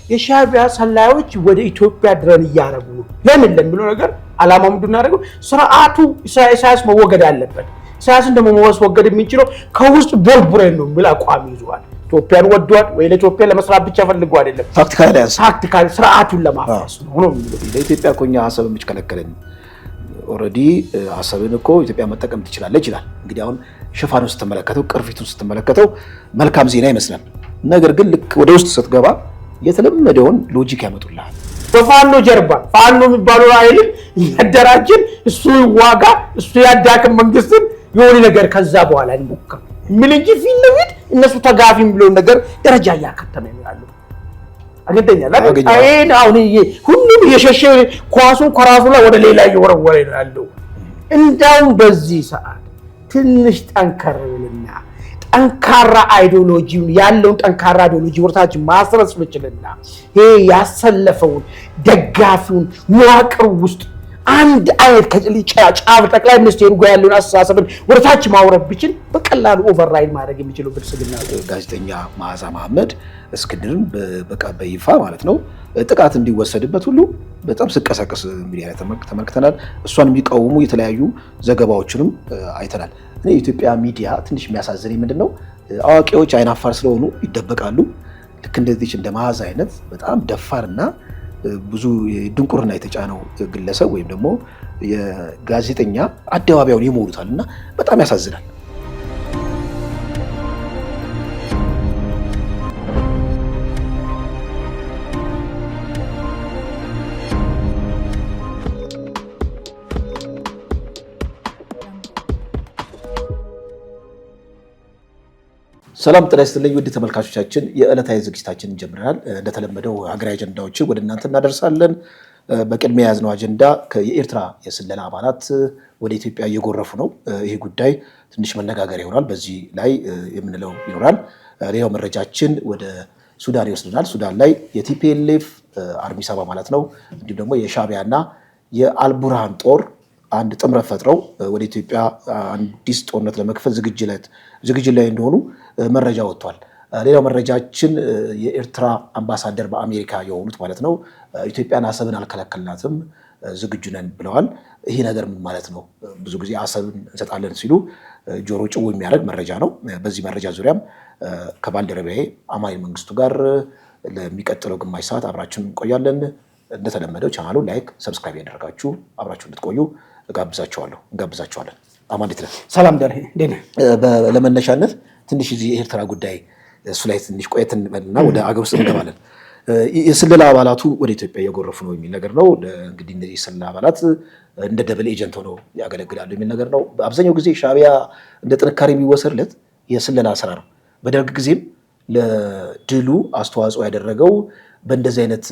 የሻዕቢያ ሰላዮች ወደ ኢትዮጵያ ድረን እያረጉ ነው ለምን ለሚለው ነገር አላማው ምንድነው ያደረገው ስርዓቱ ኢሳያስ መወገድ አለበት ኢሳያስን ደግሞ መወገድ የሚችለው ከውስጥ ቦርቡሬን ነው የሚል አቋም ይዟል ኢትዮጵያን ወዷል ወይ ለኢትዮጵያ ለመስራት ብቻ ፈልገው አይደለም ታክቲካሊ ስርዓቱን ለማፍረስ ነው ለኢትዮጵያ ኮኛ ሐሳብ ምጭከለከለን ኦሬዲ ሐሳብን እኮ ኢትዮጵያ መጠቀም ትችላለች ይላል እንግዲህ አሁን ሽፋኑን ስትመለከተው ቅርፊቱን ስትመለከተው መልካም ዜና ይመስላል ነገር ግን ልክ ወደ ውስጥ ስትገባ የተለመደውን ሎጂክ ያመጡልሃል በፋኖ ጀርባ ፋኖ የሚባለው አይል ያደራጅን እሱ ዋጋ እሱ ያዳከም መንግስትን የሆነ ነገር ከዛ በኋላ እንሞክር ምን እንጂ ፊት ለፊት እነሱ ተጋፊም ብለው ነገር ደረጃ ያከተመ ያለው አገደኛ ለአይን አሁን ሁሉም የሸሸ ኳሱን ከራሱ ላይ ወደ ሌላ እየወረወረ ያለው እንዳው በዚህ ሰዓት ትንሽ ጠንከርልና ጠንካራ አይዲዮሎጂውን ያለውን ጠንካራ አይዲዮሎጂ ወርታች ማስረጽ ብቻልና ይሄ ያሰለፈውን ደጋፊውን መዋቅር ውስጥ አንድ አይነት ከጫፍ ጠቅላይ ሚኒስትሩ ጋር ያለውን አስተሳሰብን ወርታች ማውረድ ብቻ በቀላሉ ኦቨርራይድ ማድረግ የሚችለው ብልጽግና ጋዜጠኛ መዓዛ መሐመድ እስክንድርን በቃ በይፋ ማለት ነው ጥቃት እንዲወሰድበት ሁሉ በጣም ስቀሰቀስ ሚዲያ ላይ ተመልክተናል እሷን የሚቃወሙ የተለያዩ ዘገባዎችንም አይተናል እኔ የኢትዮጵያ ሚዲያ ትንሽ የሚያሳዝነኝ ምንድነው አዋቂዎች አይናፋር ስለሆኑ ይደበቃሉ ልክ እንደዚህ እንደ መዓዛ አይነት በጣም ደፋርና ብዙ ድንቁርና የተጫነው ግለሰብ ወይም ደግሞ የጋዜጠኛ አደባባዩን ይሞሉታልና በጣም ያሳዝናል ሰላም ጤና ይስጥልኝ ውድ ተመልካቾቻችን የዕለታዊ ዝግጅታችንን ጀምረናል እንደተለመደው ሀገራዊ አጀንዳዎችን ወደ እናንተ እናደርሳለን በቅድሚያ ያዝነው አጀንዳ የኤርትራ የስለላ አባላት ወደ ኢትዮጵያ እየጎረፉ ነው ይሄ ጉዳይ ትንሽ መነጋገር ይሆናል በዚህ ላይ የምንለው ይኖራል ሌላው መረጃችን ወደ ሱዳን ይወስደናል ሱዳን ላይ የቲፒኤልኤፍ አርሚ ሰባ ማለት ነው እንዲሁም ደግሞ የሻዕቢያና የአልቡርሃን ጦር አንድ ጥምረት ፈጥረው ወደ ኢትዮጵያ አዲስ ጦርነት ለመክፈት ዝግጅት ላይ እንደሆኑ መረጃ ወጥቷል ሌላው መረጃችን የኤርትራ አምባሳደር በአሜሪካ የሆኑት ማለት ነው ኢትዮጵያን አሰብን አልከለከልናትም ዝግጁ ነን ብለዋል ይሄ ነገር ምን ማለት ነው ብዙ ጊዜ አሰብን እንሰጣለን ሲሉ ጆሮ ጭው የሚያደርግ መረጃ ነው በዚህ መረጃ ዙሪያም ከባልደረባዬ አማኑኤል መንግስቱ ጋር ለሚቀጥለው ግማሽ ሰዓት አብራችሁን እንቆያለን እንደተለመደው ቻናሉ ላይክ ሰብስክራይብ ያደርጋችሁ አብራችሁን እንድትቆዩ እንጋብዛችኋለን አማኑኤል ሰላም ደህና ለመነሻነት ትንሽ እዚህ የኤርትራ ጉዳይ እሱ ላይ ትንሽ ቆየት እንበልና ወደ አገር ውስጥ እንገባለን የስለላ አባላቱ ወደ ኢትዮጵያ እየጎረፉ ነው የሚል ነገር ነው እንግዲህ እነዚህ የስለላ አባላት እንደ ደብል ኤጀንት ሆነው ያገለግላሉ የሚል ነገር ነው በአብዛኛው ጊዜ ሻዕቢያ እንደ ጥንካሬ የሚወሰድለት የስለላ ስራ ነው በደርግ ጊዜም ለድሉ አስተዋጽኦ ያደረገው በእንደዚህ አይነት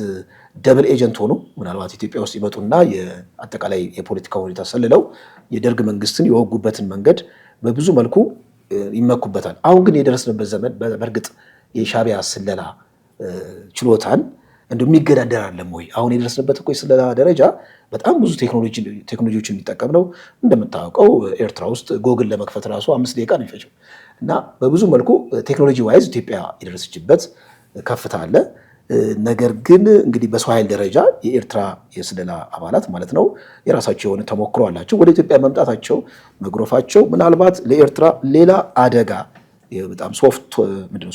ደብል ኤጀንት ሆኖ ምናልባት ኢትዮጵያ ውስጥ ይመጡና የአጠቃላይ የፖለቲካ ሁኔታ ሰልለው የደርግ መንግስትን የወጉበትን መንገድ በብዙ መልኩ ይመኩበታል አሁን ግን የደረስንበት ዘመን በእርግጥ የሻዕቢያ ስለላ ችሎታን እንደሚገዳደር አይደለም ወይ አሁን የደረስንበት እኮ የስለላ ደረጃ በጣም ብዙ ቴክኖሎጂዎችን የሚጠቀም ነው እንደምታውቀው ኤርትራ ውስጥ ጎግል ለመክፈት ራሱ 5 ደቂቃ ነው የሚፈጀው እና በብዙ መልኩ ቴክኖሎጂ ዋይዝ ኢትዮጵያ የደረሰችበት ከፍታ አለ ነገር ግን እንግዲህ በሰው ኃይል ደረጃ የኤርትራ የስለላ አባላት ማለት ነው የራሳቸው የሆነ ተሞክሮ አላቸው ወደ ኢትዮጵያ መምጣታቸው መግሮፋቸው ምናልባት ለኤርትራ ሌላ አደጋ በጣም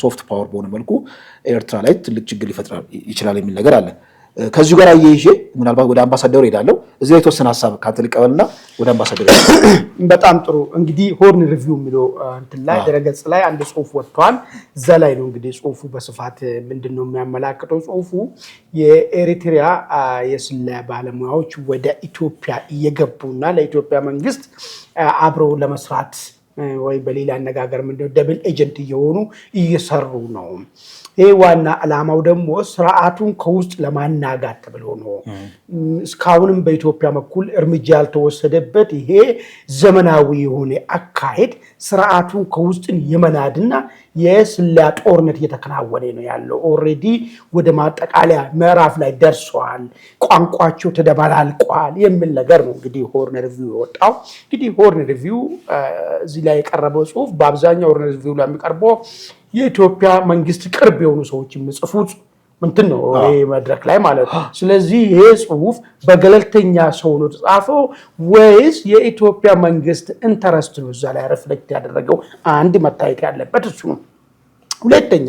ሶፍት ፓወር በሆነ መልኩ ኤርትራ ላይ ትልቅ ችግር ሊፈጥር ይችላል የሚል ነገር አለ ከዚሁ ጋር አያይዤ ምናልባት ወደ አምባሳደሩ ሄዳለሁ እዚህ ላይ ተወሰነ ሐሳብ ካንተ ልቀበልና ወደ አምባሳደሩ በጣም ጥሩ እንግዲህ ሆርን ሪቪው የሚለው እንትን ላይ ድረገጽ ላይ አንድ ጽሁፍ ወጥቷል እዛ ላይ ነው እንግዲህ ጽሁፉ በስፋት ምንድነው የሚያመላክተው ጽሁፉ የኤሪትሪያ የስለላ ባለሙያዎች ወደ ኢትዮጵያ እየገቡና ለኢትዮጵያ መንግስት አብረው ለመስራት ወይ በሌላ አነጋገር ምንድነው ደብል ኤጀንት እየሆኑ እየሰሩ ነው ይሄ ዋና ዓላማው ደግሞ ስርዓቱን ከውስጥ ለማናጋት ተብሎ ነው እስካሁንም በኢትዮጵያ በኩል እርምጃ ያልተወሰደበት ይሄ ዘመናዊ የሆነ አካሄድ ስርዓቱን ከውስጥ የመናድና የስለላ ጦርነት እየተከናወነ ነው ያለው ኦሬዲ ወደ ማጠቃለያ ምዕራፍ ላይ ደርሷል ቋንቋቸው ተደባላልቋል የሚል ነገር ነው እንግዲህ ሆርን ሪቪው የወጣው እንግዲህ ሆርን ሪቪው እዚህ ላይ የቀረበው ጽሁፍ በአብዛኛው ሆርን ሪቪው ላይ የሚቀርበው የኢትዮጵያ መንግስት ቅርብ የሆኑ ሰዎች የሚጽፉት እንትን ነው ይሄ መድረክ ላይ ማለት ነው። ስለዚህ ይሄ ጽሁፍ በገለልተኛ ሰው ነው ተጻፈው ወይስ የኢትዮጵያ መንግስት ኢንተረስት ነው እዛ ላይ ሪፍሌክት ያደረገው? አንድ መታየት ያለበት እሱ ነው። ሁለተኛ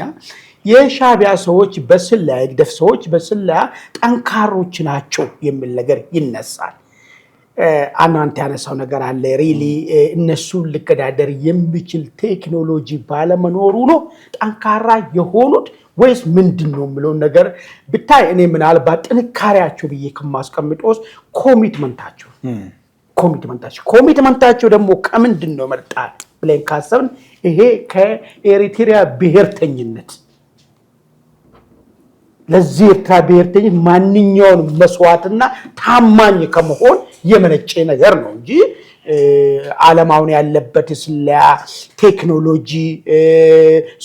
የሻዕቢያ ሰዎች በስለላ የግደፍ ሰዎች በስለላ ጠንካሮች ናቸው የሚል ነገር ይነሳል። አንተ ያነሳው ነገር አለ። ሪሊ እነሱን ሊገዳደር የሚችል ቴክኖሎጂ ባለመኖሩ ነው ጠንካራ የሆኑት ወይስ ምንድነው የሚለው ነገር ብታይ እኔ ምናልባት ጥንካሬያቸው ብዬ ከማስቀምጠው ኮሚትመንታቸው ደግሞ ከምንድነው መጣ ብለን ካሰብን ይሄ ከኤሪትሪያ ብሔርተኝነት ለዚህ ኤርትራ ብሔርተኝነት ማንኛውንም መስዋዕትና ታማኝ ከመሆን የመነጨ ነገር ነው እንጂ ዓለማውን ያለበት ስለያ ቴክኖሎጂ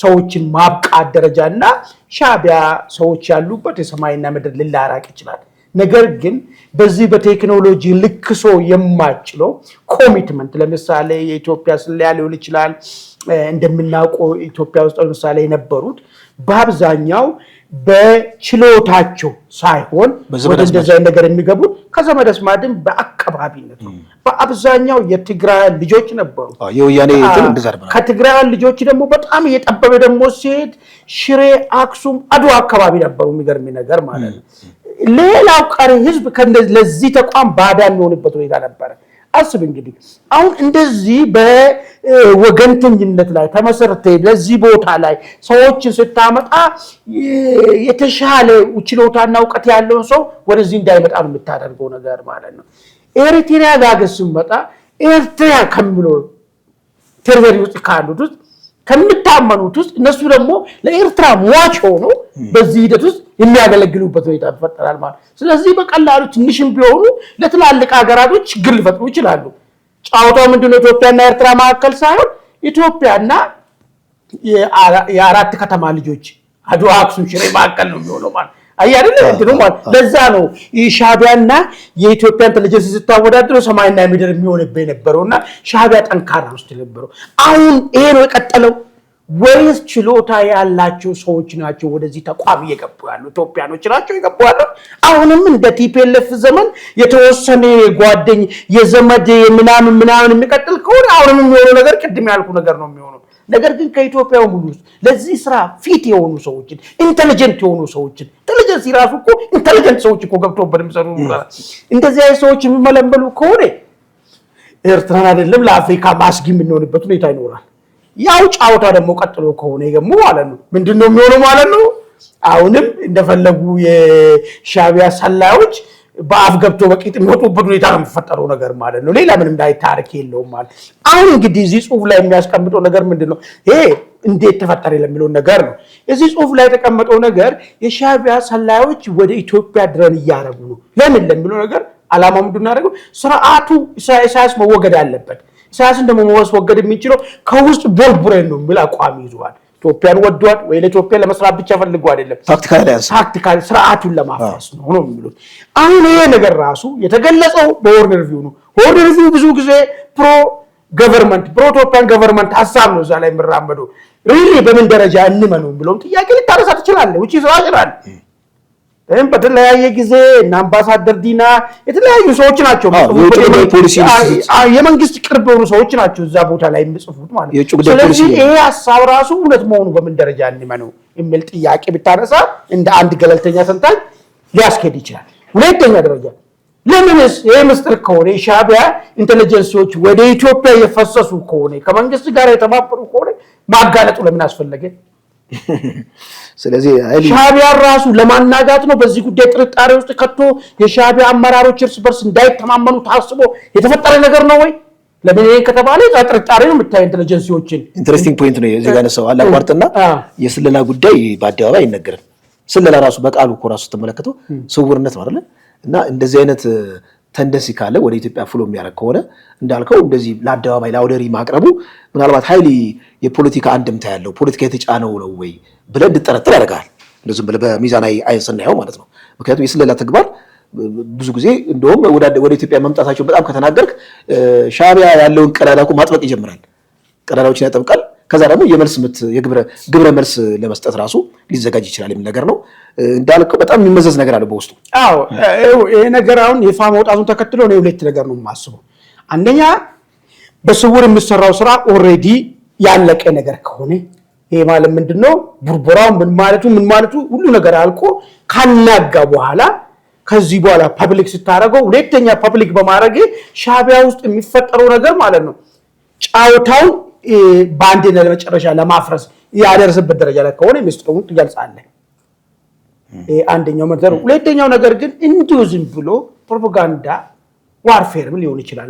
ሰዎችን ማብቃት ደረጃና ሻዕቢያ ሰዎች ያሉበት የሰማይና ምድር ሊላራቅ ይችላል። ነገር ግን በዚህ በቴክኖሎጂ ልክሶ የማይችለው ኮሚትመንት ለምሳሌ የኢትዮጵያ ስለያ ሊሆን ይችላል። እንደምናውቀው ኢትዮጵያ ውስጥ ለምሳሌ የነበሩት በአብዛኛው በችሎታቸው ሳይሆን ወደ እንደዚህ ነገር የሚገቡት ከዘመድ አዝማድም በአካባቢነት ነው። በአብዛኛው የትግራይ ልጆች ነበሩ። የወያኔ እንደዛ ነበር። ከትግራይ ልጆች ደግሞ በጣም እየጠበበ ደግሞ ሲሄድ ሽሬ፣ አክሱም፣ አድዋ አካባቢ ነበሩ። የሚገርም ነገር ማለት ነው። ሌላው ቀሪ ህዝብ ለዚህ ተቋም ባዳ የሚሆንበት ሁኔታ ነበረ። አስብ እንግዲህ አሁን እንደዚህ በወገንተኝነት ላይ ተመሰረተ ለዚህ ቦታ ላይ ሰዎችን ስታመጣ የተሻለ ችሎታና ዕውቀት ያለው ሰው ወደዚህ እንዳይመጣ ነው የምታደርገው ነገር ማለት ነው። ኤሪትሪያ ጋር ሲመጣ ኤርትራ ከሚለው ቴሪቶሪ ውስጥ ካሉት ውስጥ ከምታመኑት ውስጥ እነሱ ደግሞ ለኤርትራ ሟች ሆነው በዚህ ሂደት ውስጥ የሚያገለግሉበት ሁኔታ ይፈጠራል ማለት። ስለዚህ በቀላሉ ትንሽም ቢሆኑ ለትላልቅ ሀገራቶች ችግር ሊፈጥሩ ይችላሉ። ጫውታው ምንድነው? ኢትዮጵያና ኤርትራ መካከል ሳይሆን ኢትዮጵያና የአራት ከተማ ልጆች አድዋ፣ አክሱም፣ ሽሬ መካከል ነው የሚሆነው ማለት አይደለም እንትኑ ማለት። ለዛ ነው ሻዕቢያና የኢትዮጵያ ኢንተለጀንስ ሲታወዳደሩ ሰማይና ምድር የሚሆንበት የነበረውና ሻዕቢያ ጠንካራ ውስጥ የነበረው። አሁን ይሄ ነው የቀጠለው ወይስ ችሎታ ያላቸው ሰዎች ናቸው ወደዚህ ተቋም እየገቡ ያሉ ኢትዮጵያኖች ናቸው እየገቡ ያሉ? አሁንም እንደ ቲፒኤልኤፍ ዘመን የተወሰነ ጓደኝ የዘመድ ምናምን የሚቀጥል ከሆነ አሁንም የሚሆነው ነገር ቅድም ያልኩ ነገር ነው የሚሆነው። ነገር ግን ከኢትዮጵያው ሙሉ ለዚህ ስራ ፊት የሆኑ ሰዎችን ኢንተለጀንት የሆኑ ሰዎችን ኢንተለጀንስ ይራሱ እኮ ኢንተለጀንት ሰዎች እኮ ገብተውበት የሚሰሩ እንደዚህ አይነት ሰዎች የሚመለመሉ ከሆነ ኤርትራን አይደለም ለአፍሪካ ማስጊ የምንሆንበት ሁኔታ ይኖራል። ያው ጫውታ ደግሞ ቀጥሎ ከሆነ ደግሞ ማለት ነው ምንድነው የሚሆነው ማለት ነው። አሁንም እንደፈለጉ የሻዕቢያ ሰላዮች በአፍ ገብቶ በቂጥ የሚወጡበት ሁኔታ ነው የሚፈጠረው ነገር ማለት ነው። ሌላ ምንም ታሪክ የለውም ማለት። አሁን እንግዲህ እዚህ ጽሁፍ ላይ የሚያስቀምጠው ነገር ምንድነው? ይሄ እንዴት ተፈጠረ ለሚለው ነገር ነው። እዚህ ጽሁፍ ላይ የተቀመጠው ነገር የሻዕቢያ ሰላዮች ወደ ኢትዮጵያ ድረን እያረጉ ነው። ለምን ለሚለው ነገር ዓላማው ምንድነው? ያደረገው ስርዓቱ ኢሳያስ መወገድ አለበት። ኢሳያስን ደግሞ ማስወገድ የሚችለው ከውስጥ ቦርቡሬን ነው የሚል አቋም ይዟል። ኢትዮጵያን ወዷል ወይ ለኢትዮጵያ ለመስራት ብቻ ፈልገው አይደለም፣ ታክቲካሊ ስርዓቱን ለማፍረስ ነው የሚሉት። አሁን ይሄ ነገር ራሱ የተገለጸው በሆርን ሪቪው ነው። ሆርን ሪቪው ብዙ ጊዜ ፕሮ ኢትዮጵያን ገቨርንመንት ሀሳብ ነው እዛ ላይ የሚራመደው። ሪሊ በምን ደረጃ እንመነው ብለውም ጥያቄ ልታነሳ ትችላለህ። ውጪ ስራ ይችላል። በተለያየ ጊዜ እና አምባሳደር ዲና የተለያዩ ሰዎች ናቸው የመንግስት ቅርብ የሆኑ ሰዎች ናቸው እዛ ቦታ ላይ የሚጽፉት ማለት ነው። ስለዚህ ይሄ ሀሳብ ራሱ እውነት መሆኑ በምን ደረጃ እንመነው የሚል ጥያቄ ብታነሳ እንደ አንድ ገለልተኛ ተንታኝ ሊያስኬድ ይችላል። ሁለተኛ ደረጃ ለምንስ ይሄ ምስጢር ከሆነ ሻዕቢያ ኢንተለጀንሲዎች ወደ ኢትዮጵያ የፈሰሱ ከሆነ ከመንግስት ጋር የተባበሩ ከሆነ ማጋለጡ ለምን አስፈለገ? ስለዚህ ሻዕቢያ ራሱ ለማናጋት ነው በዚህ ጉዳይ ጥርጣሬ ውስጥ ከቶ የሻዕቢያ አመራሮች እርስ በርስ እንዳይተማመኑ ታስቦ የተፈጠረ ነገር ነው ወይ? ለምን ይሄን ከተባለ ጥርጣሬ ነው የምታይ ኢንተለጀንሲዎችን። ኢንተረስቲንግ ፖይንት ነው እዚህ ጋር ነው ሰው አላቋርጥና የስለላ ጉዳይ በአደባባይ አይነገርም። ስለላ ራሱ በቃሉ እኮ ራሱ ተመለከተው ስውርነት ነው አይደል? እና እንደዚህ አይነት ተንደንሲ ካለ ወደ ኢትዮጵያ ፍሎ የሚያደርግ ከሆነ እንዳልከው እንደዚህ ለአደባባይ ለአውደሪ ማቅረቡ ምናልባት ኃይሊ የፖለቲካ አንድምታ ያለው ፖለቲካ የተጫነው ነው ወይ ብለን እንድጠረጥር ያደርጋል። እንደዚህ ብለ በሚዛናዊ አይን ስናየው ማለት ነው። ምክንያቱም የስለላ ተግባር ብዙ ጊዜ እንደውም ወደ ኢትዮጵያ መምጣታቸው በጣም ከተናገርክ ሻዕቢያ ያለውን ቀዳዳ እኮ ማጥበቅ ይጀምራል። ቀዳዳዎችን ያጠብቃል። ከዛ ደግሞ የግብረ መልስ ለመስጠት ራሱ ሊዘጋጅ ይችላል የሚል ነገር ነው። እንዳልከው በጣም የሚመዘዝ ነገር አለ በውስጡ። አዎ ይሄ ነገር አሁን ይፋ መውጣቱን ተከትሎ ነው ሁለት ነገር ነው የማስበው። አንደኛ በስውር የሚሰራው ስራ ኦልሬዲ ያለቀ ነገር ከሆነ ይሄ ማለት ምንድነው ቡርቡራው ምን ማለቱ ሁሉ ነገር አልቆ ካናጋ በኋላ ከዚህ በኋላ ፐብሊክ ስታረገው ሁለተኛ ፐብሊክ በማድረግ ሻዕቢያ ውስጥ የሚፈጠረው ነገር ማለት ነው ጫውታውን ባንዴና ለመጨረሻ ለማፍረስ ያደረሰበት ደረጃ ላይ ከሆነ ሚስጥሩን ትገልጻለህ። አንደኛው ነገር። ሁለተኛው ነገር ግን እንዲሁ ዝም ብሎ ፕሮፓጋንዳ ዋርፌርም ሊሆን ይችላል።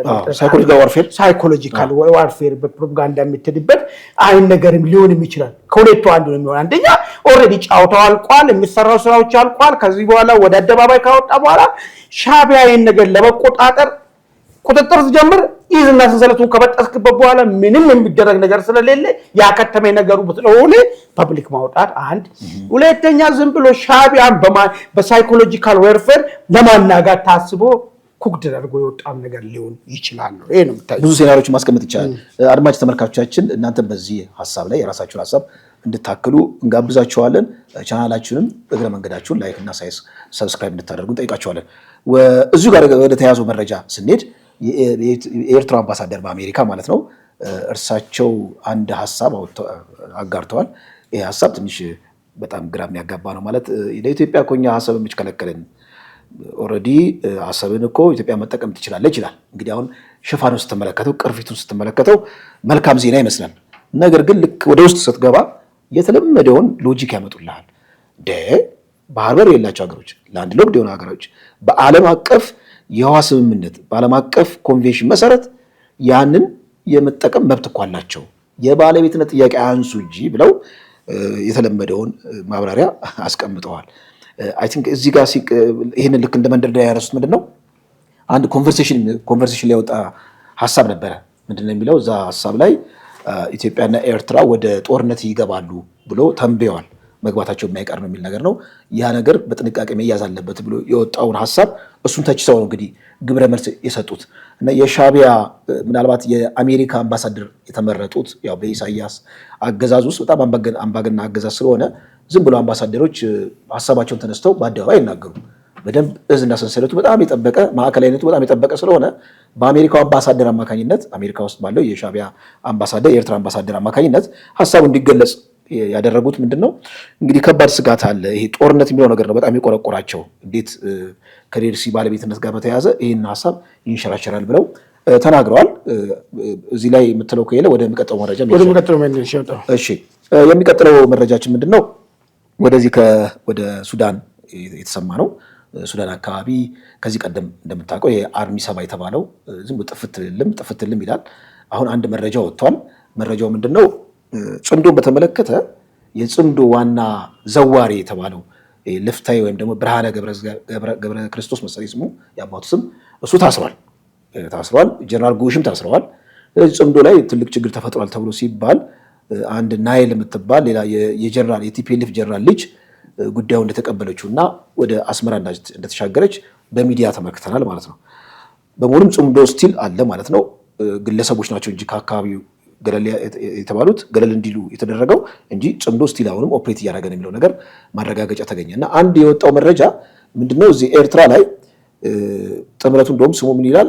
ሳይኮሎጂካል ዋርፌር በፕሮፓጋንዳ የምትድበት አይን ነገርም ሊሆንም ይችላል። ከሁለቱ አንዱ ነው የሚሆን። አንደኛ ኦልሬዲ ጫውታው አልቋል፣ የሚሰራው ስራዎች አልቋል። ከዚህ በኋላ ወደ አደባባይ ካወጣ በኋላ ሻዕቢያ ይህን ነገር ለመቆጣጠር ቁጥጥር ሲጀምር ይዝና ሰንሰለቱን ከበጠስክበት በኋላ ምንም የሚደረግ ነገር ስለሌለ ያከተመ ነገሩ ስለሆነ ፐብሊክ ማውጣት አንድ። ሁለተኛ ዝም ብሎ ሻዕቢያን በሳይኮሎጂካል ዋርፌር ለማናጋት ታስቦ ኩክ ተደርጎ የወጣም ነገር ሊሆን ይችላል ነው። ይሄ ነው የምታዩት። ብዙ ሴናሪዎችን ማስቀመጥ ይቻላል። አድማጭ ተመልካቾቻችን እናንተ በዚህ ሀሳብ ላይ የራሳችሁን ሀሳብ እንድታክሉ እንጋብዛችኋለን። ቻናላችንን እግረ መንገዳችሁን ላይክ እና ሰብስክራይብ እንድታደርጉ እንጠይቃችኋለን። እዚሁ ጋር ወደ ተያዘው መረጃ ስንሄድ የኤርትራ አምባሳደር በአሜሪካ ማለት ነው እርሳቸው አንድ ሀሳብ አጋርተዋል። ይህ ሀሳብ ትንሽ በጣም ግራ የሚያጋባ ነው። ማለት ለኢትዮጵያ እኮ እኛ ሀሳብ የምችከለከልን ኦልሬዲ አሰብን እኮ ኢትዮጵያ መጠቀም ትችላለች ይላል። እንግዲህ አሁን ሽፋኑን ስትመለከተው ቅርፊቱን ስትመለከተው መልካም ዜና ይመስላል። ነገር ግን ልክ ወደ ውስጥ ስትገባ የተለመደውን ሎጂክ ያመጡልሃል። ባህር በር የሌላቸው ሀገሮች፣ ላንድ ሎክድ የሆኑ ሀገሮች በዓለም አቀፍ የውሃ ስምምነት በዓለም አቀፍ ኮንቬንሽን መሰረት ያንን የመጠቀም መብት እኮ አላቸው፣ የባለቤትነት ጥያቄ አንሱ እንጂ ብለው የተለመደውን ማብራሪያ አስቀምጠዋል። አይ ቲንክ እዚህ ጋር ይህንን ልክ እንደ መንደርደሪያ ያነሱት ምንድን ነው አንድ ኮንቨርሴሽን ሊያወጣ ሀሳብ ነበረ። ምንድነው የሚለው እዛ ሀሳብ ላይ ኢትዮጵያና ኤርትራ ወደ ጦርነት ይገባሉ ብሎ ተንብየዋል። መግባታቸው የማይቀር ነው የሚል ነገር ነው። ያ ነገር በጥንቃቄ መያዝ አለበት ብሎ የወጣውን ሀሳብ እሱን ተችተው ነው እንግዲህ ግብረ መልስ የሰጡት እና የሻዕቢያ ምናልባት የአሜሪካ አምባሳደር የተመረጡት ያው በኢሳያስ አገዛዝ ውስጥ በጣም አምባገነን አገዛዝ ስለሆነ ዝም ብሎ አምባሳደሮች ሀሳባቸውን ተነስተው በአደባባይ ይናገሩ። በደንብ እዝና ሰንሰለቱ በጣም የጠበቀ ማዕከላዊነቱ በጣም የጠበቀ ስለሆነ በአሜሪካው አምባሳደር አማካኝነት አሜሪካ ውስጥ ባለው የሻዕቢያ አምባሳደር የኤርትራ አምባሳደር አማካኝነት ሀሳቡ እንዲገለጽ ያደረጉት ምንድነው እንግዲህ ከባድ ስጋት አለ። ይሄ ጦርነት የሚለው ነገር ነው በጣም የቆረቆራቸው። እንዴት ከዴርሲ ባለቤትነት ጋር በተያያዘ ይህን ሀሳብ ይንሸራሸራል ብለው ተናግረዋል። እዚህ ላይ የምትለው ከሌለ ወደ የሚቀጥለው መረጃ እሺ፣ የሚቀጥለው መረጃችን ምንድነው? ወደዚህ ወደ ሱዳን የተሰማ ነው። ሱዳን አካባቢ ከዚህ ቀደም እንደምታውቀው የአርሚ ሰባ የተባለው ዝም ብሎ ጥፍትልም ይላል። አሁን አንድ መረጃ ወጥቷል። መረጃው ምንድነው? ጽምዶን በተመለከተ የጽምዶ ዋና ዘዋሪ የተባለው ልፍታይ ወይም ደግሞ ብርሃነ ገብረ ክርስቶስ መሰለኝ ስሙ የአባቱ ስም፣ እሱ ታስሯል። ጀነራል ጉሽም ታስረዋል። ስለዚህ ጽምዶ ላይ ትልቅ ችግር ተፈጥሯል ተብሎ ሲባል አንድ ናይል የምትባል ሌላ የጀነራል የቲፒኤልኤፍ ጀነራል ልጅ ጉዳዩ እንደተቀበለችው እና ወደ አስመራ እንደተሻገረች በሚዲያ ተመልክተናል ማለት ነው። በመሆኑም ጽምዶ ስቲል አለ ማለት ነው። ግለሰቦች ናቸው እንጂ ከአካባቢው ገለል የተባሉት ገለል እንዲሉ የተደረገው እንጂ ጽምዶ ስቲል አሁንም ኦፕሬት እያደረገ ነው የሚለው ነገር ማረጋገጫ ተገኘ እና አንድ የወጣው መረጃ ምንድነው? እዚህ ኤርትራ ላይ ጥምረቱ እንደውም ስሙ ምን ይላል?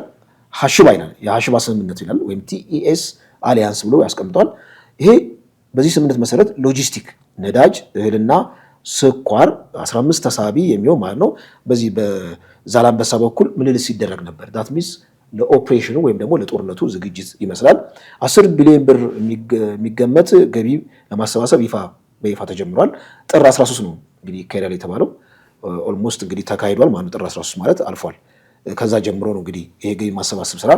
ሀሽባ ይላል። የሀሽባ ስምምነት ይላል ወይም ቲኢኤስ አሊያንስ ብሎ ያስቀምጠዋል። ይሄ በዚህ ስምምነት መሰረት ሎጂስቲክ፣ ነዳጅ፣ እህልና ስኳር 15 ተሳቢ የሚሆን ማለት ነው በዚህ በዛላንበሳ በኩል ምልልስ ሲደረግ ነበር። ዳት ሚንስ ለኦፕሬሽኑ ወይም ደግሞ ለጦርነቱ ዝግጅት ይመስላል። 10 ቢሊዮን ብር የሚገመት ገቢ ለማሰባሰብ በይፋ ተጀምሯል። ጥር 13 ነው እንግዲህ ይካሄዳል የተባለው። ኦልሞስት እንግዲህ ተካሂዷል ማለት ጥር 13 ማለት አልፏል። ከዛ ጀምሮ ነው እንግዲህ ይሄ ገቢ ማሰባሰብ ስራ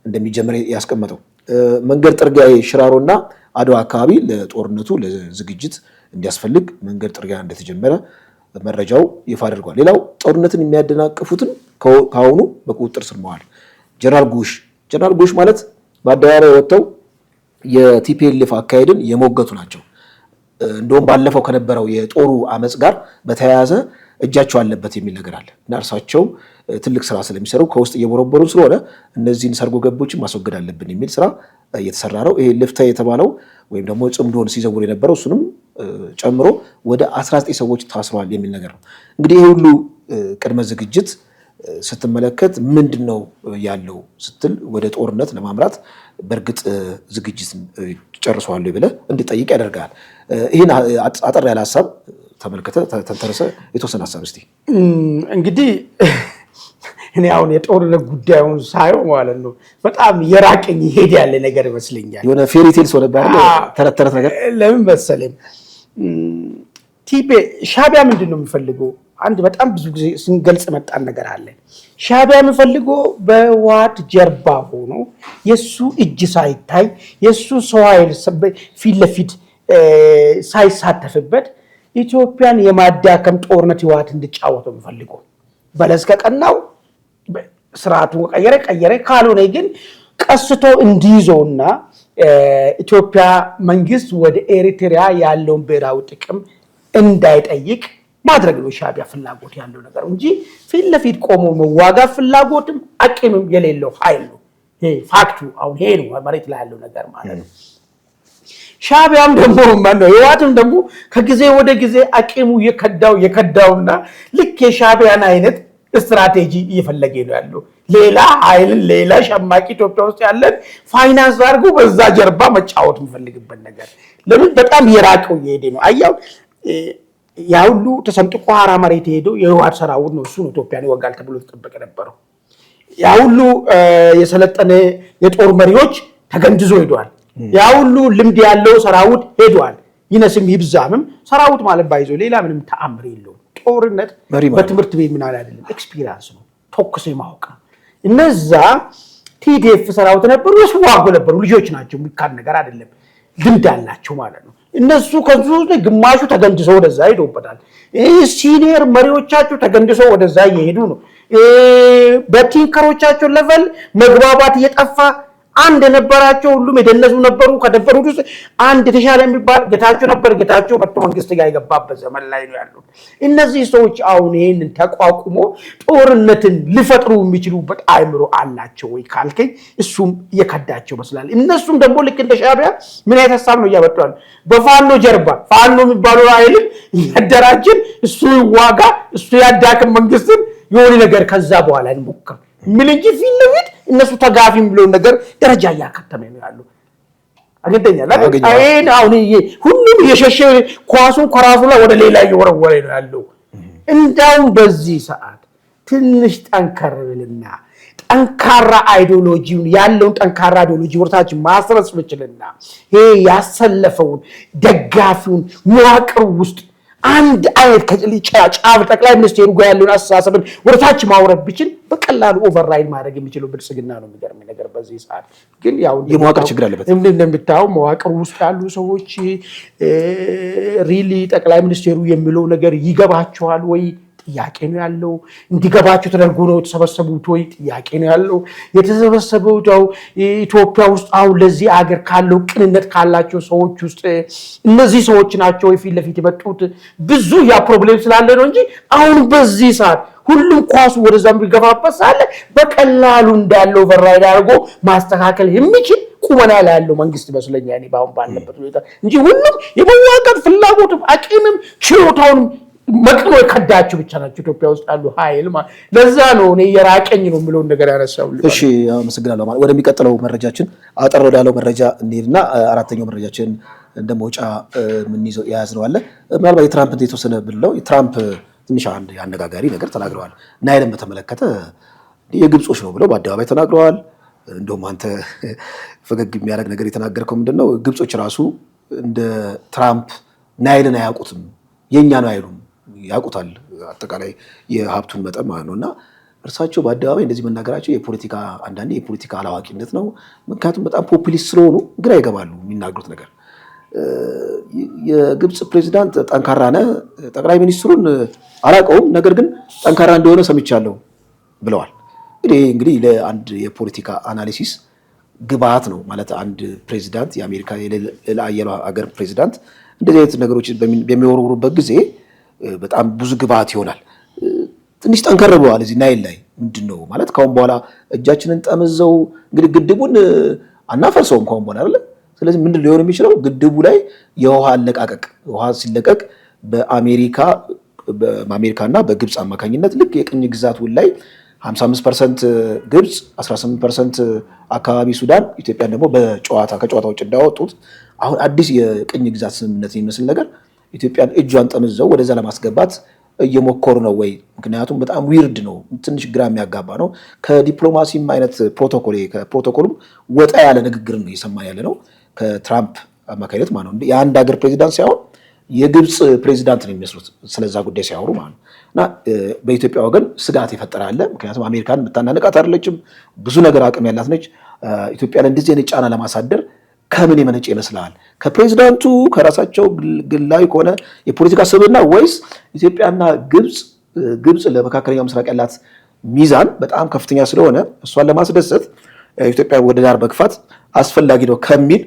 እንደሚጀምር ያስቀመጠው። መንገድ ጥርጊያ ሽራሮና አድዋ አካባቢ ለጦርነቱ ለዝግጅት እንዲያስፈልግ መንገድ ጥርጊያ እንደተጀመረ መረጃው ይፋ አድርጓል። ሌላው ጦርነትን የሚያደናቅፉትን ከአሁኑ በቁጥጥር ስር መዋል። ጀነራል ጉሽ ማለት በአደባባይ ወጥተው የቲፒኤልኤፍ አካሄድን የሞገቱ ናቸው። እንደውም ባለፈው ከነበረው የጦሩ አመፅ ጋር በተያያዘ እጃቸው አለበት የሚል ነገር አለ እና እርሳቸው ትልቅ ስራ ስለሚሰሩ ከውስጥ እየቦረቦሩ ስለሆነ እነዚህን ሰርጎ ገቦችን ማስወገድ አለብን የሚል ስራ እየተሰራ ነው። ይሄ ልፍታ የተባለው ወይም ደግሞ ጽምዶን ሲዘውር የነበረው እሱንም ጨምሮ ወደ 19 ሰዎች ታስረዋል የሚል ነገር ነው። እንግዲህ ይሄ ሁሉ ቅድመ ዝግጅት ስትመለከት ምንድነው ያለው ስትል ወደ ጦርነት ለማምራት በእርግጥ ዝግጅት ጨርሰዋል ብለህ እንድጠይቅ ያደርጋል። ይህን አጠር ያለ ሀሳብ ተመልከተ ተንተረሰ የተወሰነ ሀሳብ እስቲ እንግዲህ እኔ አሁን የጦርነት ጉዳዩን ሳየው ማለት ነው በጣም የራቀኝ ይሄድ ያለ ነገር ይመስለኛል። የሆነ ፌሪ ቴልስ ሆነ ተረት ነገር ለምን መሰለኝ ሻዕቢያ ምንድን ነው የሚፈልገው? አንድ በጣም ብዙ ጊዜ ስንገልጽ መጣን ነገር አለ። ሻዕቢያ የሚፈልገው በህወሓት ጀርባ ሆኖ የሱ እጅ ሳይታይ የሱ ሰው ኃይል ፊት ለፊት ሳይሳተፍበት ኢትዮጵያን የማዳከም ጦርነት ህወሓት እንዲጫወተው የሚፈልገው በለስ ከቀናው ስርዓቱን ቀየረ ካልሆነ ግን ቀስቶ እንዲይዘውና ኢትዮጵያ መንግስት ወደ ኤሪትሪያ ያለውን ብሔራዊ ጥቅም እንዳይጠይቅ ማድረግ ነው ሻዕቢያ ፍላጎት ያለው ነገር እንጂ ፊት ለፊት ቆሞ መዋጋት ፍላጎትም አቅምም የሌለው ኃይል ነው። ይሄ ፋክቱ አሁን ይሄ ነው መሬት ላይ ያለው ነገር ማለት ነው። ሻዕቢያም ደግሞ ማነው ህወሓትም ደግሞ ከጊዜ ወደ ጊዜ አቅሙ የከዳውና ልክ የሻዕቢያን አይነት ስትራቴጂ እየፈለገ ነው ያለው። ሌላ ኃይልን ሌላ ሸማቂ ኢትዮጵያ ውስጥ ያለን ፋይናንስ አድርጎ በዛ ጀርባ መጫወት የሚፈልግበት ነገር ለምን በጣም የራቀው እየሄደ ነው። አያው ያ ሁሉ ተሰንጥቆ ሀራ መሬት ሄዶ የህወሓት ሰራዊት ነው እሱ ነው ኢትዮጵያን ይወጋል ተብሎ ተጠበቀ ነበረው። ያ ሁሉ የሰለጠነ የጦር መሪዎች ተገንድዞ ሄዷል። ያ ሁሉ ልምድ ያለው ሰራዊት ሄዷል። ይነስም ይብዛምም ሰራዊት ማለት ባይዞ ሌላ ምንም ተአምር የለውም። ጦርነት በትምህርት ቤት ምን አይደለም ኤክስፒሪየንስ ነው፣ ቶክስ ማወቅ ነው። እነዛ ቲዲኤፍ ሰራዊት ነበሩ፣ ይዋጉ ነበሩ። ልጆች ናቸው፣ የሚካድ ነገር አይደለም። ልምድ አላቸው ማለት ነው። እነሱ ከዚህ ውስጥ ግማሹ ተገንድሰው ወደዛ ሄደውበታል። ሲኒየር መሪዎቻቸው ተገንድሰው ወደዛ እየሄዱ ነው። በቲንከሮቻቸው ሌቨል መግባባት እየጠፋ አንድ የነበራቸው ሁሉም የደነዙ ነበሩ። ከደበሩት ውስጥ አንድ የተሻለ የሚባል ጌታቸው ነበር። ጌታቸው መጥቶ መንግስት ጋር የገባበት ዘመን ላይ ነው ያሉት። እነዚህ ሰዎች አሁን ይህንን ተቋቁሞ ጦርነትን ሊፈጥሩ የሚችሉበት አእምሮ አላቸው ወይ ካልከኝ እሱም እየከዳቸው ይመስላል። እነሱም ደግሞ ልክ እንደ ሻዕቢያ ምን አይነት ሀሳብ ነው እያመጣሉ? በፋኖ ጀርባ ፋኖ የሚባለው ኃይልን እያደራጅን እሱ ይዋጋ እሱ ያዳክም መንግስትን የሆነ ነገር ከዛ በኋላ እንሞክር ምን እንጂ ፊት ለፊት እነሱ ተጋፊ የሚለውን ነገር ደረጃ እያከተመ ነው ያለው። አገኘኛል አይን አሁን ሁሉም የሸሸ ኳሱን ከራሱ ላይ ወደ ሌላ እየወረወረ ነው ያለው። እንዳው በዚህ ሰዓት ትንሽ ጠንከር ብልና ጠንካራ አይዲዮሎጂውን ያለውን ጠንካራ አይዲዮሎጂ ወርታች ማስረጽ ብችልና ይሄ ያሰለፈውን ደጋፊውን መዋቅር ውስጥ አንድ አይነት ከጫፍ ጠቅላይ ሚኒስትሩ ጋር ያለውን አስተሳሰብን ወርታች ማውረድ ብችል በቀላሉ ኦቨርራይድ ማድረግ የሚችለው ብልጽግና ነው። የሚገርም ነገር በዚህ ሰዓት ግን ያው የመዋቅር ችግር አለበት። እንደምታየው መዋቅር ውስጥ ያሉ ሰዎች ሪሊ ጠቅላይ ሚኒስትሩ የሚለው ነገር ይገባቸዋል ወይ ጥያቄ ነው ያለው። እንዲገባቸው ተደርጎ ነው የተሰበሰቡት ወይ ጥያቄ ነው ያለው። የተሰበሰበው ኢትዮጵያ ውስጥ አሁን ለዚህ አገር ካለው ቅንነት ካላቸው ሰዎች ውስጥ እነዚህ ሰዎች ናቸው ፊት ለፊት የመጡት። ብዙ ያ ፕሮብሌም ስላለ ነው እንጂ አሁን በዚህ ሰዓት ሁሉም ኳሱ ወደዛ የሚገፋበት ሳለ በቀላሉ እንዳለው ቨራይድ አድርጎ ማስተካከል የሚችል ቁመና ላይ ያለው መንግስት ይመስለኛል ባሁን ባለበት ሁኔታ እንጂ ሁሉም የመዋቀር ፍላጎትም አቅምም ችሎታውንም መቅኖ የከዳቸው ብቻ ናቸው ኢትዮጵያ ውስጥ ያሉ ኃይል ማለት። ለዛ ነው እኔ የራቀኝ ነው የምለውን ነገር ያነሳው። እሺ አመሰግናለሁ። ማለት ወደሚቀጥለው መረጃችን አጠር ወዳለው መረጃ እንሄድና አራተኛው መረጃችን እንደመውጫ ምን ይዘው ያዝነው አለ። ምናልባት የትራምፕ የተወሰነ ብለው የትራምፕ ትንሽ አንድ አነጋጋሪ ነገር ተናግረዋል። ናይልን በተመለከተ የግብጾች ነው ብለው በአደባባይ ተናግረዋል። እንደውም አንተ ፈገግ የሚያደርግ ነገር የተናገርከው ምንድነው? ግብጾች ራሱ እንደ ትራምፕ ናይልን አያውቁትም፣ የኛ ነው አይሉም፣ ያውቁታል አጠቃላይ የሀብቱን መጠን ማለት ነውና እርሳቸው በአደባባይ እንደዚህ መናገራቸው የፖለቲካ አንዳንዴ የፖለቲካ አላዋቂነት ነው። ምክንያቱም በጣም ፖፑሊስት ስለሆኑ ግራ ይገባሉ የሚናገሩት ነገር። የግብጽ ፕሬዚዳንት ጠንካራ ነህ፣ ጠቅላይ ሚኒስትሩን አላውቀውም፣ ነገር ግን ጠንካራ እንደሆነ ሰምቻለሁ ብለዋል። እንግዲህ ለአንድ የፖለቲካ አናሊሲስ ግብአት ነው ማለት አንድ ፕሬዚዳንት የአሜሪካ የላየለው ሀገር ፕሬዚዳንት እንደዚህ አይነት ነገሮች በሚወረውሩበት ጊዜ በጣም ብዙ ግብአት ይሆናል። ትንሽ ጠንከር ብለዋል እዚህ ናይል ላይ ምንድነው ማለት ካሁን በኋላ እጃችንን ጠምዘው እንግዲህ ግድቡን አናፈርሰውም ካሁን በኋላ አይደል ስለዚህ ምንድነው ሊሆን የሚችለው ግድቡ ላይ የውሃ አለቃቀቅ ውሃ ሲለቀቅ በአሜሪካና በግብጽ አማካኝነት ልክ የቅኝ ግዛት ውል ላይ 55% ግብጽ 18% አካባቢ ሱዳን ኢትዮጵያን ደግሞ ከጨዋታ ውጭ እንዳወጡት አሁን አዲስ የቅኝ ግዛት ስምምነት የሚመስል ነገር ኢትዮጵያን እጇን ጠምዘው ወደዛ ለማስገባት እየሞከሩ ነው ወይ ምክንያቱም በጣም ዊርድ ነው ትንሽ ግራ የሚያጋባ ነው ከዲፕሎማሲም አይነት ከፕሮቶኮሉም ወጣ ያለ ንግግር ነው እየሰማን ያለ ነው ከትራምፕ አማካኝነት ማለት ነው የአንድ ሀገር ፕሬዚዳንት ሳይሆን የግብጽ ፕሬዚዳንት ነው የሚመስሉት ስለዛ ጉዳይ ሲያወሩ ማለት ነው እና በኢትዮጵያ ወገን ስጋት ይፈጠራል ምክንያቱም አሜሪካን የምታናንቃት አይደለችም ብዙ ነገር አቅም ያላት ነች ኢትዮጵያን እንደዚህ አይነት ጫና ለማሳደር ከምን የመነጨ ይመስላል ከፕሬዚዳንቱ ከራሳቸው ግላዊ ከሆነ የፖለቲካ ስብዕና ወይስ ኢትዮጵያና ግብጽ ለመካከለኛው ምስራቅ ያላት ሚዛን በጣም ከፍተኛ ስለሆነ እሷን ለማስደሰት ኢትዮጵያ ወደ ዳር መግፋት አስፈላጊ ነው ከሚል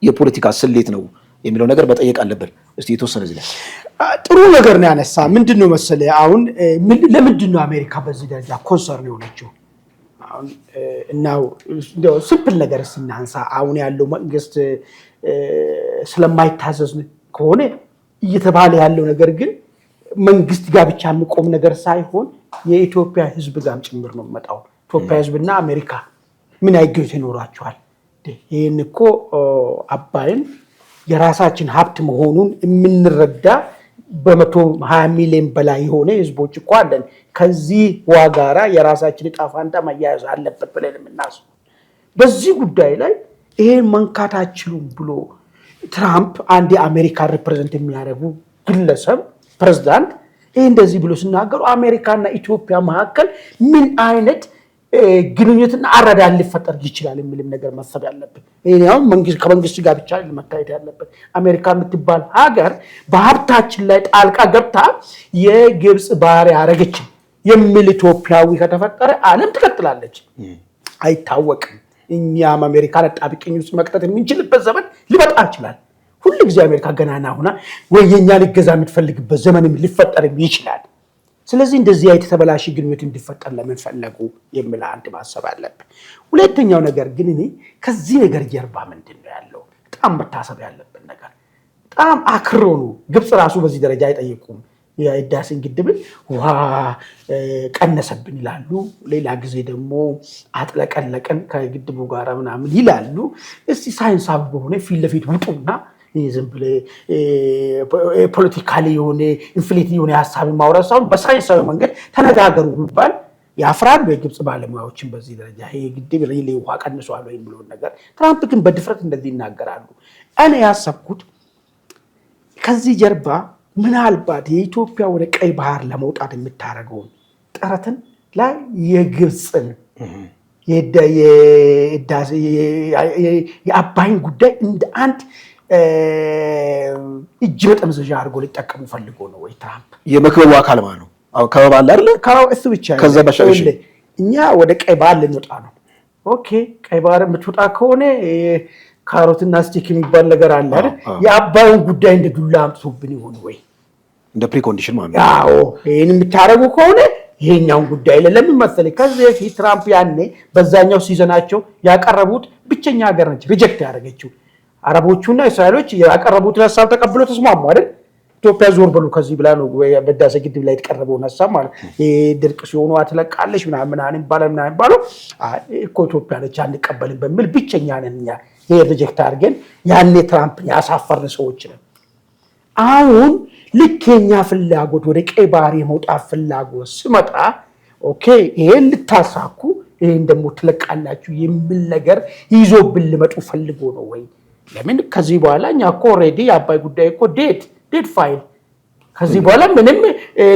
የፖለቲካ ስሌት ነው የሚለው ነገር በጠየቅ አለብን እስቲ የተወሰነ እዚህ ላይ ጥሩ ነገር ነው ያነሳ ምንድነው መሰለህ አሁን ለምንድነው አሜሪካ በዚህ ደረጃ ኮንሰርን የሆነችው አሁን እናው እንደው ሲምፕል ነገር ሲናንሳ አሁን ያለው መንግስት ስለማይታዘዝ ከሆነ እየተባለ ያለው ነገር ግን መንግስት ጋር ብቻ የሚቆም ነገር ሳይሆን የኢትዮጵያ ህዝብ ጋርም ጭምር ነው መጣው ኢትዮጵያ ህዝብና አሜሪካ ምን አይገኙ ይኖራቸዋል ይሄን እኮ አባይን የራሳችን ሀብት መሆኑን የምንረዳ በ120 ሚሊዮን በላይ የሆነ ህዝቦች እኮ አለን ከዚህ ዋጋራ የራሳችን ጣፋንታ መያያዝ አለበት ብለን የምናስብ በዚህ ጉዳይ ላይ ይሄን መንካታችሁም ብሎ ትራምፕ አንድ የአሜሪካ ሪፕሬዘንት የሚያደርጉ ግለሰብ ፕሬዝዳንት ይሄ እንደዚህ ብሎ ሲናገሩ አሜሪካና ኢትዮጵያ መካከል ምን አይነት ግንኙነትና አረዳድ ሊፈጠር ይችላል የሚልም ነገር ማሰብ ያለበት ይሄኛው ከመንግስት ጋር ብቻ ለመታየት ያለበት አሜሪካ የምትባል ሀገር በሀብታችን ላይ ጣልቃ ገብታ የግብጽ ባሪያ አረገች የሚል ኢትዮጵያዊ ከተፈጠረ ዓለም ትቀጥላለች አይታወቅም እኛም አሜሪካን አጣብቂኝ ውስጥ መክተት የምንችልበት ዘመን ሊመጣ ይችላል ሁሉ ጊዜ አሜሪካ ገናና ሆና ወይ የኛ ሊገዛ የምትፈልግበት ዘመንም ሊፈጠር ይችላል ስለዚህ እንደዚህ አይነት ተበላሽ ግንኙነት እንዲፈጠር ለምን ፈለጉ የሚል አንድ ማሰብ አለብን ሁለተኛው ነገር ግን እኔ ከዚህ ነገር ጀርባ ምንድነው ያለው በጣም መታሰብ ያለበት ነገር በጣም አክሮኑ ግብጽ ራሱ በዚህ ደረጃ አይጠይቁም የህዳሴን ግድብ ውሃ ቀነሰብን ይላሉ ሌላ ጊዜ ደግሞ አጥለቀለቀን ከግድቡ ጋር ምናምን ይላሉ እስቲ ሳይንሳዊ በሆነ ፊት ለፊት ውጡና ዝም ብለ ፖለቲካሊ የሆነ ኢንፍሌት የሆነ ሐሳብ ማውራሳውን በሳይንሳዊ መንገድ ተነጋገሩ ይባል ያፍራል በግብጽ ባለሙያዎችን በዚህ ደረጃ ይሄ ግድብ ውሃ ቀንሷል ወይ ብሎ ነገር ትራምፕ ግን በድፍረት እንደዚህ ይናገራሉ እኔ ያሰብኩት ከዚህ ጀርባ ምናልባት የኢትዮጵያ ወደ ቀይ ባህር ለመውጣት የምታረገው ጥረትን ላይ የግብጽን የአባይን ጉዳይ እንደ አንድ እጅ በጠምዘዣ አድርጎ ሊጠቀሙ ፈልጎ ነው ወይ ትራምፕ የመክበቡ አካል ማለት ነው አው ከበባ አለ አይደል እሱ ብቻ ከዛ በሻሽ እኛ ወደ ቀይ ባህር ልንወጣ ነው ኦኬ ቀይ ባህር የምትወጣ ከሆነ ካሮትና ስቲክ የሚባል ነገር አለ አይደል የአባይን ጉዳይ እንደ ዱላ አምጥቶብን ይሆን ወይ እንደ ፕሪኮንዲሽን ማለት ነው አዎ ይሄን የምታረጉ ከሆነ ይሄኛውን ጉዳይ ለምን መሰለኝ ከዚህ በፊት ትራምፕ ያኔ በዛኛው ሲዘናቸው ያቀረቡት ብቸኛ ሀገር ነች ሪጀክት ያደረገችው አረቦቹና እስራኤሎች ያቀረቡት ሐሳብ ተቀብሎ ተስማሙ አይደል ኢትዮጵያ ዞር ብሎ ከዚህ ብላ ነው በህዳሴ ግድብ ላይ የተቀረበው ሐሳብ ማለት ድርቅ ሲሆኑ አትለቃለሽ ምናምን ባለው እኮ ኢትዮጵያ ነች አንቀበልም በሚል ብቸኛ ነንኛ ይሄ ሪጀክት አድርገን ያኔ ትራምፕ ያሳፈርን ሰዎች ነን አሁን ልከኛ ፍላጎት ወደ ቀይ ባህር የመውጣት ፍላጎት ሲመጣ ኦኬ ይሄን ልታሳኩ ይሄን ደግሞ ትለቃላችሁ የሚል ነገር ይዞብን ልመጡ ፈልጎ ነው ወይ ለምን ከዚህ በኋላ እኛ እኮ ኦሬዲ የአባይ ጉዳይ እኮ ዴድ ፋይል ከዚህ በኋላ ምንም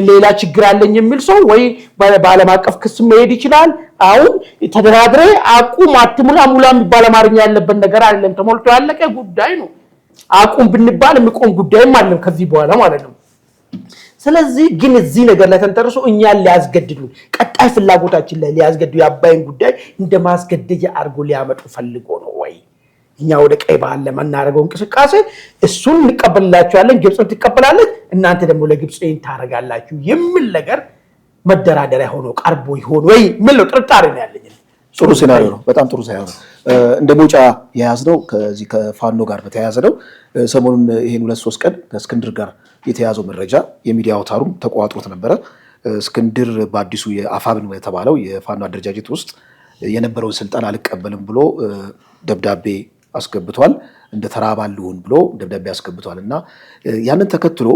ሌላ ችግር አለኝ የሚል ሰው ወይ በዓለም አቀፍ ክስ መሄድ ይችላል አሁን ተደራድሬ አቁም አትሙላ ሙላ የሚባል አማርኛ ያለበት ነገር አይደለም ተሞልቶ ያለቀ ጉዳይ ነው አቁም ብንባል የሚቆም ጉዳይም አይደለም ከዚህ በኋላ ማለት ነው ስለዚህ ግን እዚህ ነገር ላይ ተንተርሶ እኛን ሊያስገድዱ ቀጣይ ፍላጎታችን ላይ ሊያስገድዱ የአባይን ጉዳይ እንደማስገደጃ አድርጎ ሊያመጡ ፈልጎ ነው ወይ እኛ ወደ ቀይ ባህር ለማናረገው እንቅስቃሴ እሱን እንቀበልላችኋለን ግብጽን ትቀበላለች እናንተ ደግሞ ለግብጽ ይን ታረጋላችሁ የሚል ነገር መደራደሪያ ሆኖ ቀርቦ ይሆን ወይ ምን ነው ጥርጣሬ ነው ያለኝ። ጥሩ ሲናሪዮ ነው፣ በጣም ጥሩ ሳይሆን እንደ ሞጫ የያዝነው ከዚህ ከፋኖ ጋር በተያያዘ ነው። ሰሞኑን ይሄን 2-3 ቀን ከእስክንድር ጋር የተያዘው መረጃ የሚዲያ አውታሩም ተቋጥሮት ነበረ። እስክንድር በአዲሱ የአፋብን የተባለው የፋኖ አደረጃጀት ውስጥ የነበረውን ስልጣን አልቀበልም ብሎ ደብዳቤ አስገብቷል። እንደ ተራባል ልሁን ብሎ ደብዳቤ አስገብቷል እና ያንን ተከትሎ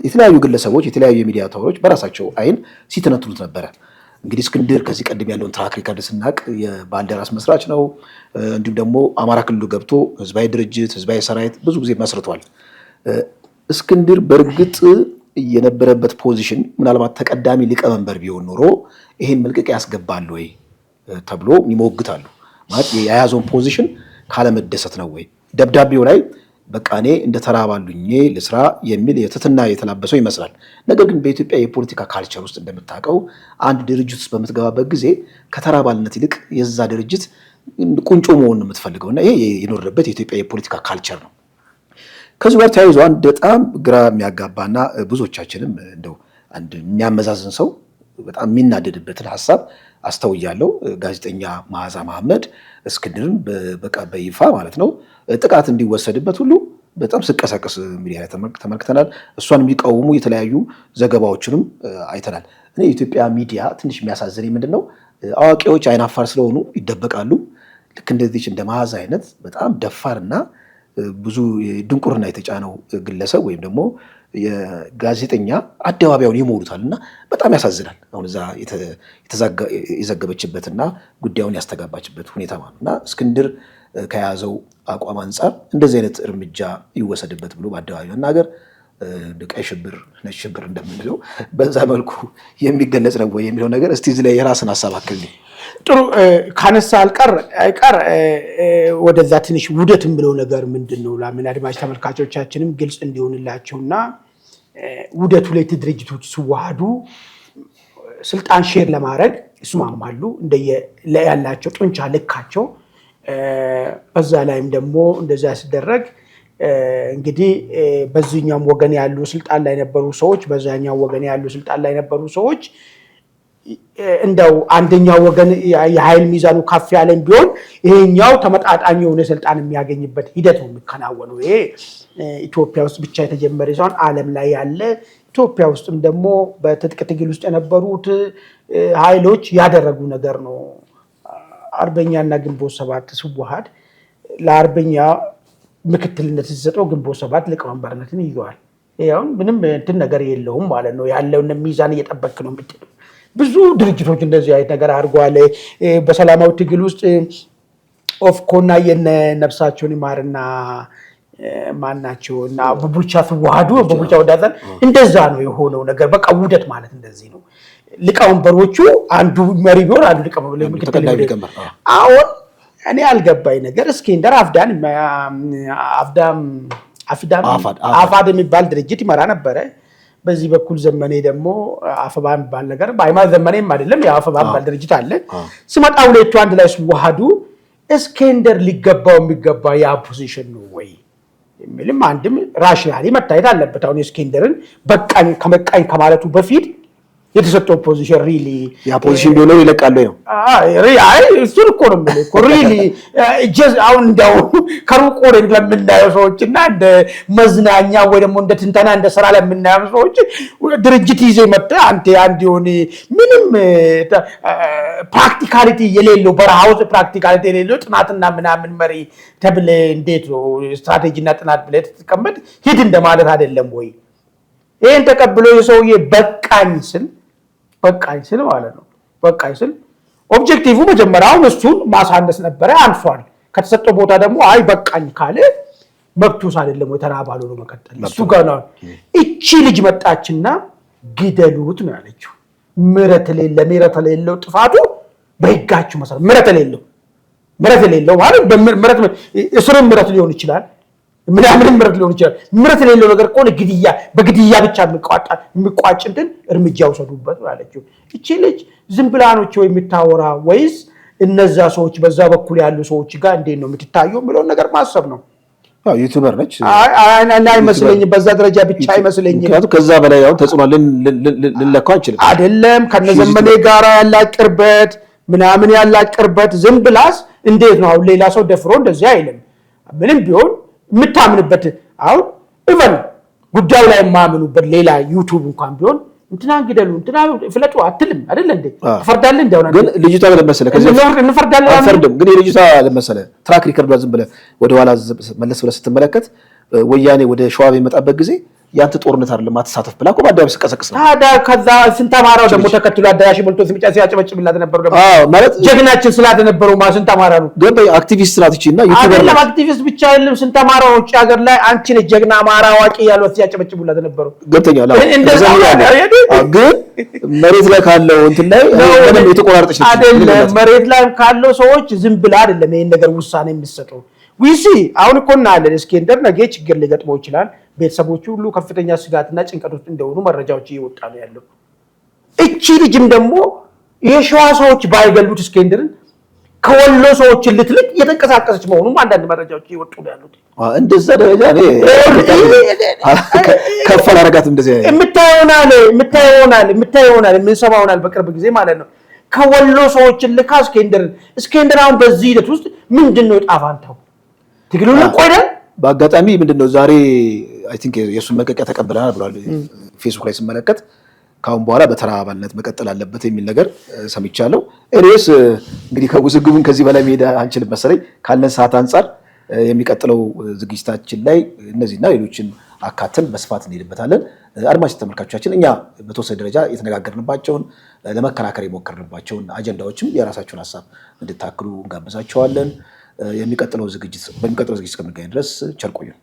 የተለያዩ ግለሰቦች የተለያዩ የሚዲያ አውታሮች በራሳቸው አይን ሲተነትኑት ነበረ። እንግዲህ እስክንድር ከዚህ ቀደም ያለውን ትራክ ሪከርድ ስናቅ የባልደራስ መስራች ነው። እንዲሁም ደግሞ አማራ ክልሉ ገብቶ ህዝባዊ ድርጅት ህዝባዊ ሰራዊት ብዙ ጊዜ መስርቷል። እስክንድር በእርግጥ የነበረበት ፖዚሽን ምናልባት ተቀዳሚ ሊቀመንበር ቢሆን ኖሮ ይሄን መልቀቂያ ያስገባል ወይ ተብሎ ይሞግታሉ። ማለት የያዘውን ፖዚሽን ካለመደሰት ነው ወይ ደብዳቤው ላይ በቃ እኔ እንደ ተራባሉኝ ለስራ የሚል የትትና የተላበሰው ይመስላል። ነገር ግን በኢትዮጵያ የፖለቲካ ካልቸር ውስጥ እንደምታውቀው አንድ ድርጅት ውስጥ በምትገባበት ጊዜ ከተራባልነት ይልቅ የዛ ድርጅት ቁንጮ መሆን የምትፈልገው እና ይሄ የኖርበት የኢትዮጵያ የፖለቲካ ካልቸር ነው። ከዚህ ጋር ተያይዞ አንድ በጣም ግራ የሚያጋባና ብዙዎቻችንም እንደው አንድ የሚያመዛዝን ሰው በጣም የሚናደድበትን ሀሳብ አስተውያለሁ። ጋዜጠኛ መዓዛ መሐመድ እስክንድርን በቃ በይፋ ማለት ነው ጥቃት እንዲወሰድበት ሁሉ በጣም ስቀሰቅስ ሚዲያ ላይ ተመልክተናል። እሷን የሚቃወሙ የተለያዩ ዘገባዎችንም አይተናል። እኔ የኢትዮጵያ ሚዲያ ትንሽ የሚያሳዝነኝ ምንድን ነው አዋቂዎች አይናፋር ስለሆኑ ይደበቃሉ። ልክ እንደዚች እንደ መዓዛ አይነት በጣም ደፋርና ብዙ ድንቁርና የተጫነው ግለሰብ ወይም ደግሞ የጋዜጠኛ አደባባዩን ይሞሉታል እና በጣም ያሳዝናል። አሁን እዛ የዘገበችበትና ጉዳዩን ያስተጋባችበት ሁኔታ ማለት እና እስክንድር ከያዘው አቋም አንጻር እንደዚህ አይነት እርምጃ ይወሰድበት ብሎ በአደባባይ መናገር ቀይ ሽብር ነጭ ሽብር እንደምንለው በዛ መልኩ የሚገለጽ ነው ወይ የሚለው ነገር እስቲ እዚህ ላይ የራስን ሀሳብ አክልልኝ። ጥሩ ካነሳ አይቀር ወደዛ ትንሽ ውደትም ብለው ነገር ምንድነው ለምን አድማጭ ተመልካቾቻችንም ግልጽ እንዲሆንላቸውና ውደቱ ላይ ድርጅቶች ሲዋሃዱ ስልጣን ሼር ለማድረግ ይስማማሉ ያላቸው ጡንቻ ልካቸው። በዛ ላይም ደግሞ እንደዛ ሲደረግ እንግዲህ በዚህኛው ወገን ያሉ ስልጣን ላይ ነበሩ ሰዎች በዛኛው ወገን ያሉ ስልጣን ላይ ነበሩ ሰዎች እንደው አንደኛው ወገን የኃይል ሚዛኑ ከፍ ያለን ቢሆን ይሄኛው ተመጣጣኝ የሆነ ስልጣን የሚያገኝበት ሂደት ነው የሚከናወነው። ይሄ ኢትዮጵያ ውስጥ ብቻ የተጀመረ ሳይሆን ዓለም ላይ ያለ ኢትዮጵያ ውስጥም ደግሞ በትጥቅ ትግል ውስጥ የነበሩት ኃይሎች ያደረጉ ነገር ነው። አርበኛና ግንቦት ሰባት ሲዋሃድ ለአርበኛ ምክትልነት ሲሰጠው ግንቦት ሰባት ሊቀመንበርነትን ይዘዋል። ይሄው ምንም እንትን ነገር የለውም ማለት ነው። ያለውን ሚዛን እየጠበቅ ነው የምትለው። ብዙ ድርጅቶች እንደዚህ አይነት ነገር አድርገዋል። በሰላማዊ ትግል ውስጥ ኦፍኮና የነፍሳቸውን ይማርና ማናቸው እና በቡልቻ ሲዋሃዱ በቡልቻ ወዳዘን እንደዛ ነው የሆነው ነገር። በቃ ውደት ማለት እንደዚህ ነው። ሊቀመንበሮቹ አንዱ መሪ ቢሆን አንዱ ሊቀመንበር ምክትል ሊቀመንበር። አሁን እኔ አልገባኝ ነገር እስክንድር አፋድ የሚባል ድርጅት ይመራ ነበረ። በዚህ በኩል ዘመኔ ደግሞ አፈባ የሚባል ነገር በሃይማኖት ዘመኔም አይደለም የአፈባ የሚባል ድርጅት አለ። ሲመጣ ሁለቱ አንድ ላይ ሲዋሃዱ እስክንድር ሊገባው የሚገባ ያ ፖዚሽን ነው ወይ የሚልም አንድም ራሽናሊ መታየት አለበት። አሁን እስክንድርን በቃኝ ከማለቱ በፊት የተሰጠው ፖዚሽን ሪሊ ያ ፖዚሽን ቢሆን ይለቃል ነው። አይ እሱን እኮ ነው የምልህ እኮ ሪሊ አሁን እንደው ከሩቅ ወደ ለምናየው ሰዎችና እንደ መዝናኛ ወይ ደግሞ እንደ ትንተና እንደ ስራ ለምናየው ሰዎች ድርጅት ይዘህ መጥተህ አንድ የሆነ ምንም ፕራክቲካሊቲ የሌለው በረሃውስ ፕራክቲካሊቲ የሌለው ጥናትና ምናምን መሪ ተብለህ እንዴት ነው ስትራቴጂና ጥናት ብለህ ተቀመጥ ሂድ እንደማለት አይደለም ወይ? ይሄን ተቀብሎ የሰውዬ በቃኝ ስል ማለት ነው። በቃኝ ስል ኦብጀክቲቭ መጀመሪያው እሱን ማሳነስ ነበረ፣ አንሷል። ከተሰጠው ቦታ ደግሞ አይ በቃኝ ካለ መብቱስ አይደለም ወይ ተራባሉ ነው መቀጠል። እሱ ጋር ነው እቺ ልጅ መጣችና ግደሉት ነው ያለችው። ምሕረት የሌለው ጥፋቱ በህጋችሁ መሰረት ምሕረት የሌለው ማለት እስርም ምሕረት ሊሆን ይችላል ምናምን ምረት ሊሆን ይችላል። ምረት የሌለው ነገር ከሆነ በግድያ ብቻ የሚቋጭ እንትን እርምጃ ወሰዱበት ማለችው። እቺ ልጅ ዝም ብላ ነው ወይ የምታወራ ወይስ እነዛ ሰዎች በዛ በኩል ያሉ ሰዎች ጋር እንዴት ነው የምትታየው የሚለውን ነገር ማሰብ ነው። ዩቲዩበር ነች አይመስለኝም። በዛ ደረጃ ብቻ አይመስለኝም። ምክንያቱም ከዛ በላይ አሁን ተጽዕኖ ልንለካው አንችልም። አይደለም ከነዘመኔ ጋራ ያላት ቅርበት ምናምን ያላት ቅርበት ዝም ብላስ እንዴት ነው አሁን ሌላ ሰው ደፍሮ እንደዚህ አይልም። ምንም ቢሆን የምታምንበት አሁን ኢቨን ጉዳዩ ላይ የማያምኑበት ሌላ ዩቲዩብ እንኳን ቢሆን እንትና ግደሉ እንትና ፍለጡ አትልም አይደል እንዴ? ትፈርዳለህ እንደው ግን ልጅቷ ለመሰለ ከዚህ እንፈርዳለን አንፈርድም። ግን የልጅቷ ለመሰለ ትራክ ሪከርዷ ዝም ብለህ ወደ ኋላ መለስ ብለህ ስትመለከት ወያኔ ወደ ሸዋ በመጣበት ጊዜ ያንተ ጦርነት አይደለም ማተሳተፍ ብላ እኮ በአዳራሽ ሲቀሰቅስ ነው። ታዲያ ከዛ ስንት አማራው ደግሞ ተከትሎ አዳራሽ ሞልቶ ሲያጨበጭብላት ነበሩ። ደግሞ ማለት ጀግናችን ስላተ ነበሩ ስንት አማራ ነው ገበይ አክቲቪስት ናት እቺና ዩቲዩበር አይደለም አክቲቪስት ብቻ አይደለም። ስንት አማራው ውጭ ሀገር ላይ አንቺ ነሽ ጀግና አማራ አዋቂ ያሉት ሲያጨበጭቡላት ነበሩ። ገብተኛል። ግን መሬት ላይ ካለው እንትን ላይ ምንም የተቆራረጠች አይደለም። መሬት ላይ ካለው ሰዎች ዝም ብላ አይደለም ይሄን ነገር ውሳኔ የሚሰጠው። ዊሲ አሁን እኮ እናያለን። እስኬንደር ነገ ችግር ሊገጥመው ይችላል። ቤተሰቦቹ ሁሉ ከፍተኛ ስጋትና ጭንቀት ውስጥ እንደሆኑ መረጃዎች እየወጣ ነው ያለው። እቺ ልጅም ደግሞ የሸዋ ሰዎች ባይገልቡት እስኬንደርን ከወሎ ሰዎችን ልትልቅ እየተንቀሳቀሰች መሆኑም አንዳንድ መረጃዎች እየወጡ ነው ያሉት። እንደዛ ደረጃ እኔ ከፈል አረጋት እንደዚህ የምታየውናል የምንሰማውናል በቅርብ ጊዜ ማለት ነው። ከወሎ ሰዎችን ልካ እስኬንደር አሁን በዚህ ሂደት ውስጥ ምንድን ነው ጣፋንታው? ትግሉ ቆይደ በአጋጣሚ ምንድነው ዛሬ አይ ቲንክ የሱን መልቀቂያ ተቀብለናል ብሏል። ፌስቡክ ላይ ስመለከት ካሁን በኋላ በተራ አባልነት መቀጠል አለበት የሚል ነገር ሰምቻለሁ። እኔስ እንግዲህ ከውዝግቡን ከዚህ በላይ መሄድ አንችልም መሰለኝ። ካለን ሰዓት አንጻር የሚቀጥለው ዝግጅታችን ላይ እነዚህና ሌሎችን አካተን በስፋት እንሄድበታለን። አድማጭ ተመልካቾቻችን እኛ በተወሰነ ደረጃ የተነጋገርንባቸውን ለመከራከር የሞከርንባቸውን አጀንዳዎችም የራሳቸውን ሀሳብ እንድታክሉ እንጋብዛቸዋለን። በሚቀጥለው ዝግጅት እስከምንገናኝ ድረስ ቸር ቆዩን።